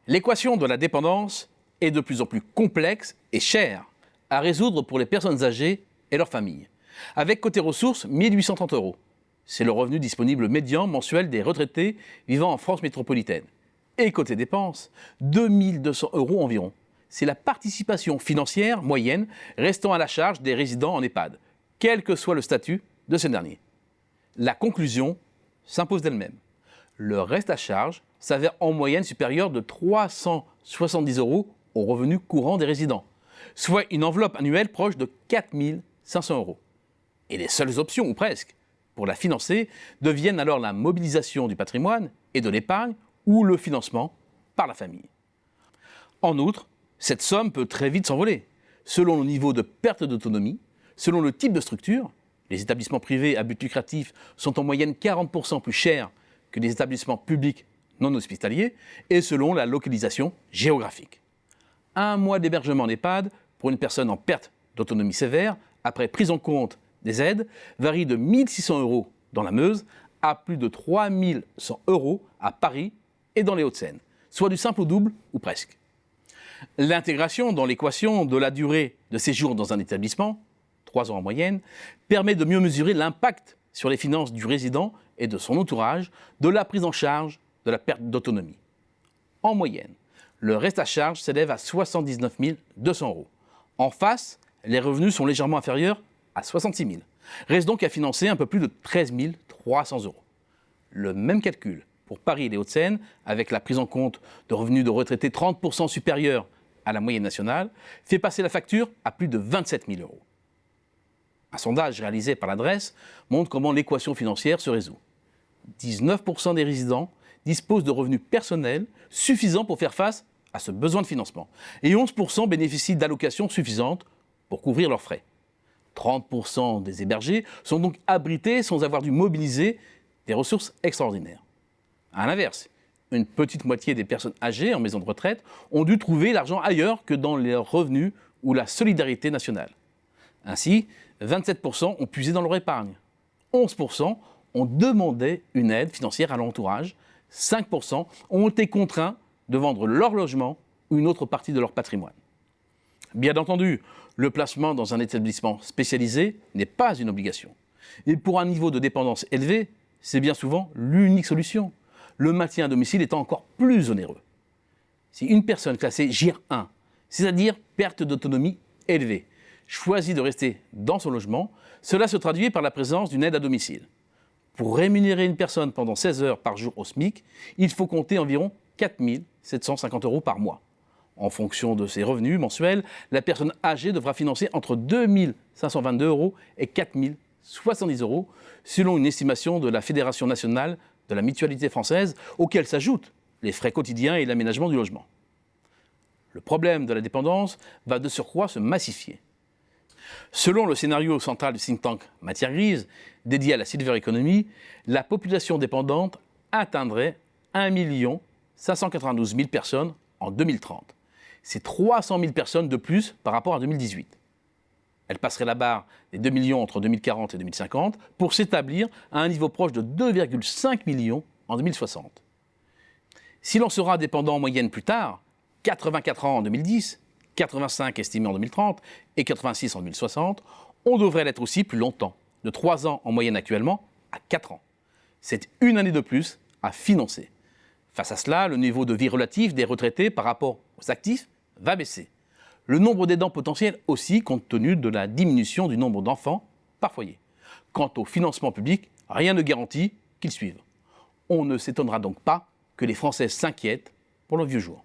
L'équation de la dépendance est de plus en plus complexe et chère à résoudre pour les personnes âgées et leurs familles. Avec côté ressources, 1 830 €. C'est le revenu disponible médian mensuel des retraités vivant en France métropolitaine. Et côté dépenses, 2 200 € environ. C'est la participation financière moyenne restant à la charge des résidents en EHPAD, quel que soit le statut de ce dernier. La conclusion s'impose d'elle-même. Le reste à charge s'avère en moyenne supérieur de 370 € aux revenus courants des résidents, soit une enveloppe annuelle proche de 4 500 €. Et les seules options, ou presque, pour la financer deviennent alors la mobilisation du patrimoine et de l'épargne ou le financement par la famille. En outre, cette somme peut très vite s'envoler, selon le niveau de perte d'autonomie, selon le type de structure. Les établissements privés à but lucratif sont en moyenne 40% plus chers que les établissements publics non hospitaliers et selon la localisation géographique. Un mois d'hébergement en EHPAD pour une personne en perte d'autonomie sévère, après prise en compte des aides, varie de 1 600 € dans la Meuse à plus de 3 100 € à Paris et dans les Hauts-de-Seine, soit du simple au double ou presque. L'intégration dans l'équation de la durée de séjour dans un établissement, 3 ans en moyenne, permet de mieux mesurer l'impact sur les finances du résident et de son entourage de la prise en charge de la perte d'autonomie. En moyenne, le reste à charge s'élève à 79 200 €. En face, les revenus sont légèrement inférieurs à 66 000. Reste donc à financer un peu plus de 13 300 €. Le même calcul pour Paris et les Hauts-de-Seine, avec la prise en compte de revenus de retraités 30% supérieurs à la moyenne nationale, fait passer la facture à plus de 27 000 €. Un sondage réalisé par l'adresse montre comment l'équation financière se résout. 19% des résidents disposent de revenus personnels suffisants pour faire face à ce besoin de financement et 11% bénéficient d'allocations suffisantes pour couvrir leurs frais. 30% des hébergés sont donc abrités sans avoir dû mobiliser des ressources extraordinaires. À l'inverse, une petite moitié des personnes âgées en maison de retraite ont dû trouver l'argent ailleurs que dans leurs revenus ou la solidarité nationale. Ainsi, 27% ont puisé dans leur épargne, 11% ont demandé une aide financière à l'entourage, 5% ont été contraints de vendre leur logement ou une autre partie de leur patrimoine. Bien entendu, le placement dans un établissement spécialisé n'est pas une obligation. Et pour un niveau de dépendance élevé, c'est bien souvent l'unique solution, le maintien à domicile étant encore plus onéreux. Si une personne classée GIR 1, c'est-à-dire perte d'autonomie élevée, choisit de rester dans son logement, cela se traduit par la présence d'une aide à domicile. Pour rémunérer une personne pendant 16 heures par jour au SMIC, il faut compter environ 4 750 € par mois. En fonction de ses revenus mensuels, la personne âgée devra financer entre 2 522 € et 4 070 €, selon une estimation de la Fédération nationale de la mutualité française, auquel s'ajoutent les frais quotidiens et l'aménagement du logement. Le problème de la dépendance va de surcroît se massifier. Selon le scénario central du think tank Matière Grise, dédié à la silver economy, la population dépendante atteindrait 1 592 000 personnes en 2030. C'est 300 000 personnes de plus par rapport à 2018. Elle passerait la barre des 2 millions entre 2040 et 2050 pour s'établir à un niveau proche de 2,5 millions en 2060. Si l'on sera dépendant en moyenne plus tard, 84 ans en 2010, 85 estimés en 2030 et 86 en 2060, on devrait l'être aussi plus longtemps, de 3 ans en moyenne actuellement à 4 ans. C'est une année de plus à financer. Face à cela, le niveau de vie relatif des retraités par rapport aux actifs va baisser. Le nombre d'aidants potentiels aussi, compte tenu de la diminution du nombre d'enfants par foyer. Quant au financement public, rien ne garantit qu'il suive. On ne s'étonnera donc pas que les Français s'inquiètent pour leurs vieux jours.